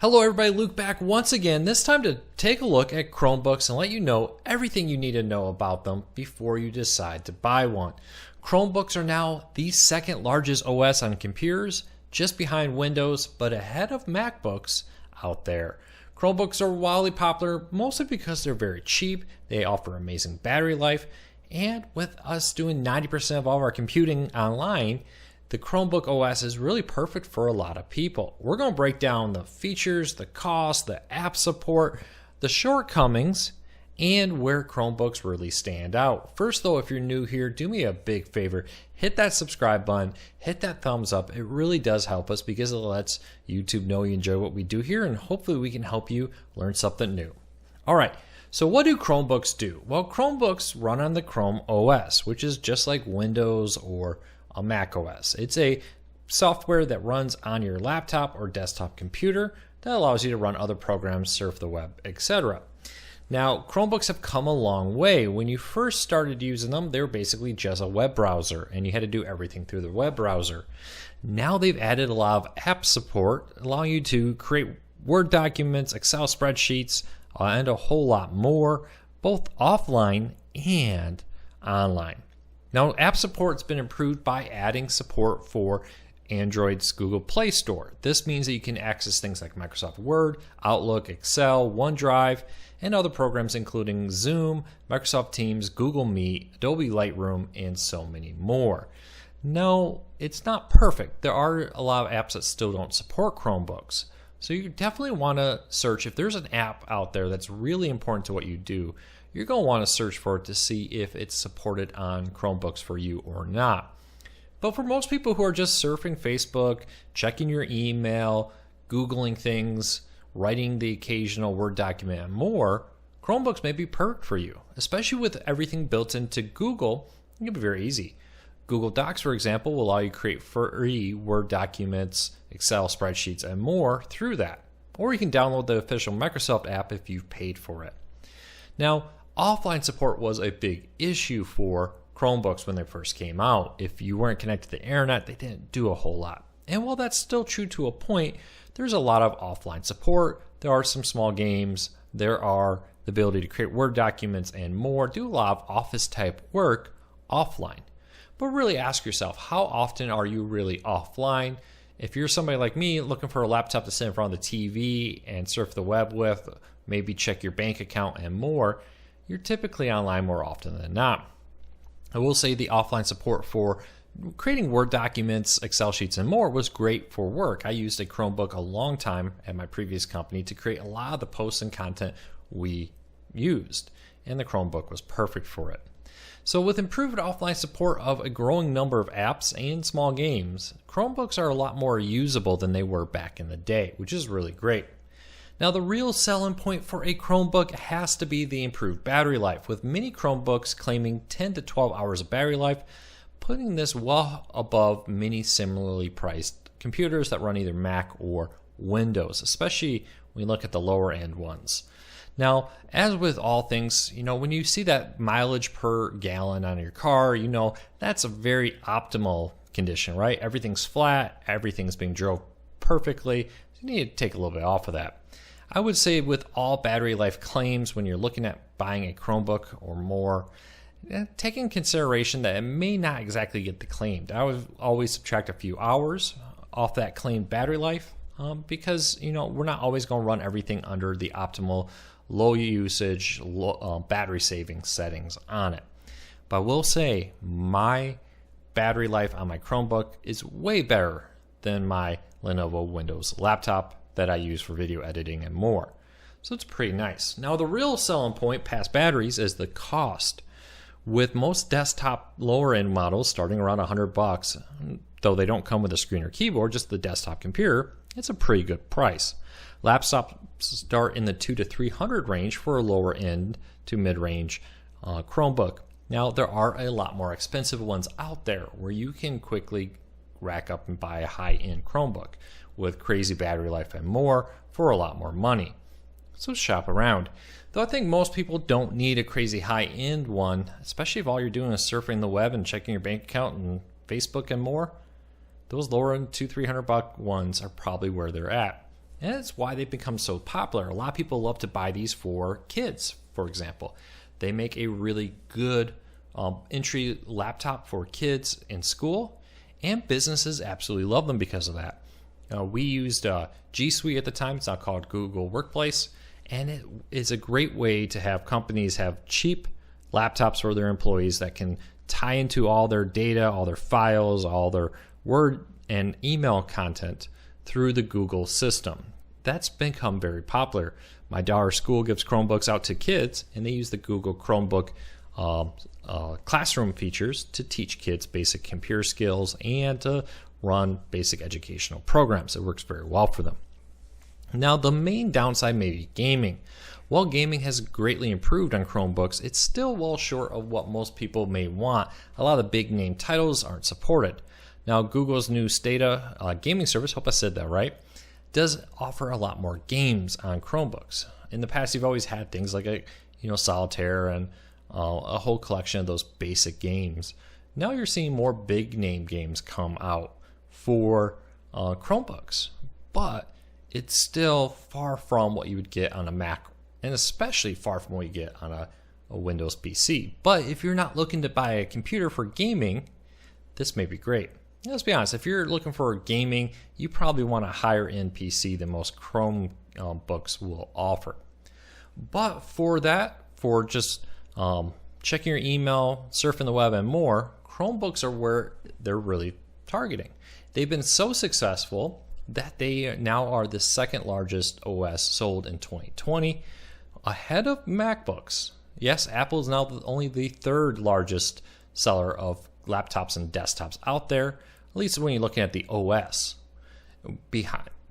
Hello everybody, Luke back once again, this time to take a look at Chromebooks and let you know everything you need to know about them before you decide to buy one. Chromebooks are now the second largest OS on computers, just behind Windows, but ahead of MacBooks out there. Chromebooks are wildly popular, mostly because they're very cheap, they offer amazing battery life, and with us doing 90% of all of our computing online, the Chromebook OS is really perfect for a lot of people. We're going to break down the features, the cost, the app support, the shortcomings, and where Chromebooks really stand out. First though, if you're new here, do me a big favor. Hit that subscribe button, hit that thumbs up. It really does help us because it lets YouTube know you enjoy what we do here, and hopefully we can help you learn something new. All right, so what do Chromebooks do? Well, Chromebooks run on the Chrome OS, which is just like Windows or a Mac OS. It's a software that runs on your laptop or desktop computer that allows you to run other programs, surf the web, etc. Now, Chromebooks have come a long way. When you first started using them, they were basically just a web browser, and you had to do everything through the web browser. Now they've added a lot of app support, allowing you to create Word documents, Excel spreadsheets, and a whole lot more, both offline and online. Now, app support's been improved by adding support for Android's Google Play Store. This means that you can access things like Microsoft Word, Outlook, Excel, OneDrive, and other programs including Zoom, Microsoft Teams, Google Meet, Adobe Lightroom, and so many more. No, it's not perfect. There are a lot of apps that still don't support Chromebooks. So you definitely want to search if there's an app out there that's really important to what you do. You're going to want to search for it to see if it's supported on Chromebooks for you or not. But for most people who are just surfing Facebook, checking your email, Googling things, writing the occasional Word document and more, Chromebooks may be perfect for you. Especially with everything built into Google, it can be very easy. Google Docs, for example, will allow you to create free Word documents, Excel spreadsheets, and more through that. Or you can download the official Microsoft app if you've paid for it. Now, offline support was a big issue for Chromebooks when they first came out. If you weren't connected to the internet, they didn't do a whole lot. And while that's still true to a point, there's a lot of offline support. There are some small games. There are the ability to create Word documents and more. Do a lot of office type work offline. But really ask yourself, how often are you really offline? If you're somebody like me looking for a laptop to sit in front of the TV and surf the web with, maybe check your bank account and more, you're typically online more often than not. I will say the offline support for creating Word documents, Excel sheets, and more was great for work. I used a Chromebook a long time at my previous company to create a lot of the posts and content we used, and the Chromebook was perfect for it. So with improved offline support of a growing number of apps and small games, Chromebooks are a lot more usable than they were back in the day, which is really great. Now, the real selling point for a Chromebook has to be the improved battery life, with many Chromebooks claiming 10 to 12 hours of battery life, putting this well above many similarly priced computers that run either Mac or Windows, especially when you look at the lower end ones. Now, as with all things, when you see that mileage per gallon on your car, that's a very optimal condition, right? Everything's flat, everything's being drove perfectly. So you need to take a little bit off of that. I would say with all battery life claims, when you're looking at buying a Chromebook or more, take in consideration that it may not exactly get the claimed. I would always subtract a few hours off that claimed battery life because we're not always going to run everything under the optimal low usage, battery saving settings on it. But I will say my battery life on my Chromebook is way better than my Lenovo Windows laptop that I use for video editing and more. So it's pretty nice. Now, the real selling point past batteries is the cost. With most desktop lower end models starting around $100, though they don't come with a screen or keyboard, just the desktop computer, it's a pretty good price. Laptops start in the $200 to $300 range for a lower end to mid-range Chromebook. Now, there are a lot more expensive ones out there where you can quickly rack up and buy a high-end Chromebook with crazy battery life and more for a lot more money. So shop around. Though I think most people don't need a crazy high-end one, especially if all you're doing is surfing the web and checking your bank account and Facebook and more. Those lower end $200-300 ones are probably where they're at. And that's why they've become so popular. A lot of people love to buy these for kids, for example. They make a really good entry laptop for kids in school, and businesses absolutely love them because of that. We used G Suite at the time. It's now called Google Workplace, and it is a great way to have companies have cheap laptops for their employees that can tie into all their data, all their files, all their Word and email content through the Google system. That's become very popular. My daughter's school gives Chromebooks out to kids, and they use the Google Chromebook classroom features to teach kids basic computer skills and to run basic educational programs. It works very well for them. Now, the main downside may be gaming. While gaming has greatly improved on Chromebooks, it's still well short of what most people may want. A lot of the big name titles aren't supported. Now, Google's new Stadia gaming service, hope I said that right, does offer a lot more games on Chromebooks. In the past, you've always had things like Solitaire and a whole collection of those basic games. Now you're seeing more big name games come out for Chromebooks, but it's still far from what you would get on a Mac, and especially far from what you get on a Windows PC. But if you're not looking to buy a computer for gaming, this may be great. Let's be honest, if you're looking for gaming, you probably want a higher end PC than most Chromebooks will offer. But for just checking your email, surfing the web, and more, Chromebooks are where they're really targeting. They've been so successful that they now are the second largest OS sold in 2020, ahead of MacBooks. Yes, Apple is now only the third largest seller of laptops and desktops out there, at least when you're looking at the OS,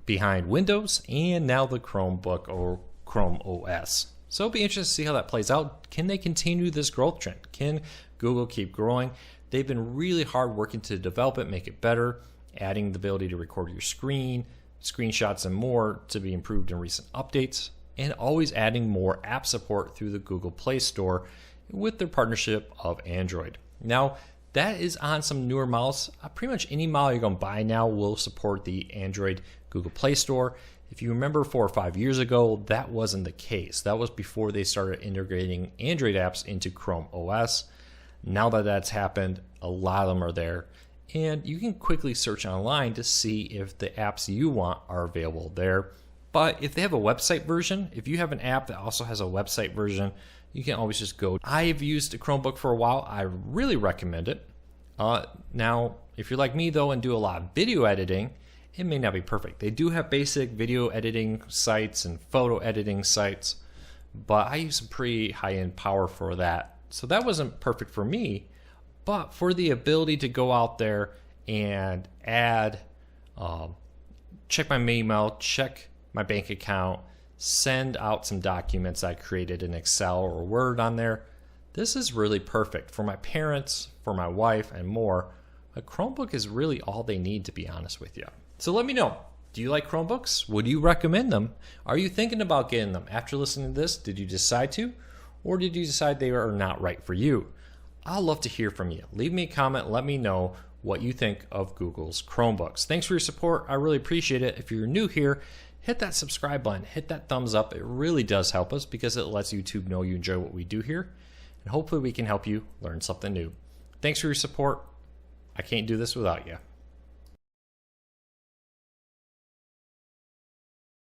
behind Windows and now the Chromebook or Chrome OS. So it'll be interesting to see how that plays out. Can they continue this growth trend? Can Google keep growing? They've been really hard working to develop it, make it better, adding the ability to record your screen, screenshots, and more to be improved in recent updates, and always adding more app support through the Google Play Store with their partnership of Android. Now, that is on some newer models. Pretty much any model you're going to buy now will support the Android Google Play Store. If you remember 4 or 5 years ago, that wasn't the case. That was before they started integrating Android apps into Chrome OS. Now that that's happened, a lot of them are there. And you can quickly search online to see if the apps you want are available there. But if they have a website version, if you have an app that also has a website version, you can always just go. I've used a Chromebook for a while. I really recommend it. Now, if you're like me, though, and do a lot of video editing, it may not be perfect. They do have basic video editing sites and photo editing sites, but I use some pretty high-end power for that. So that wasn't perfect for me, but for the ability to go out there and add, check my email, check my bank account, send out some documents I created in Excel or Word on there, this is really perfect for my parents, for my wife, and more. A Chromebook is really all they need, to be honest with you. So let me know, do you like Chromebooks? Would you recommend them? Are you thinking about getting them? After listening to this, did you decide to? Or did you decide they are not right for you? I'd love to hear from you. Leave me a comment, let me know what you think of Google's Chromebooks. Thanks for your support. I really appreciate it. If you're new here, hit that subscribe button, hit that thumbs up. It really does help us because it lets YouTube know you enjoy what we do here. And hopefully we can help you learn something new. Thanks for your support. I can't do this without you.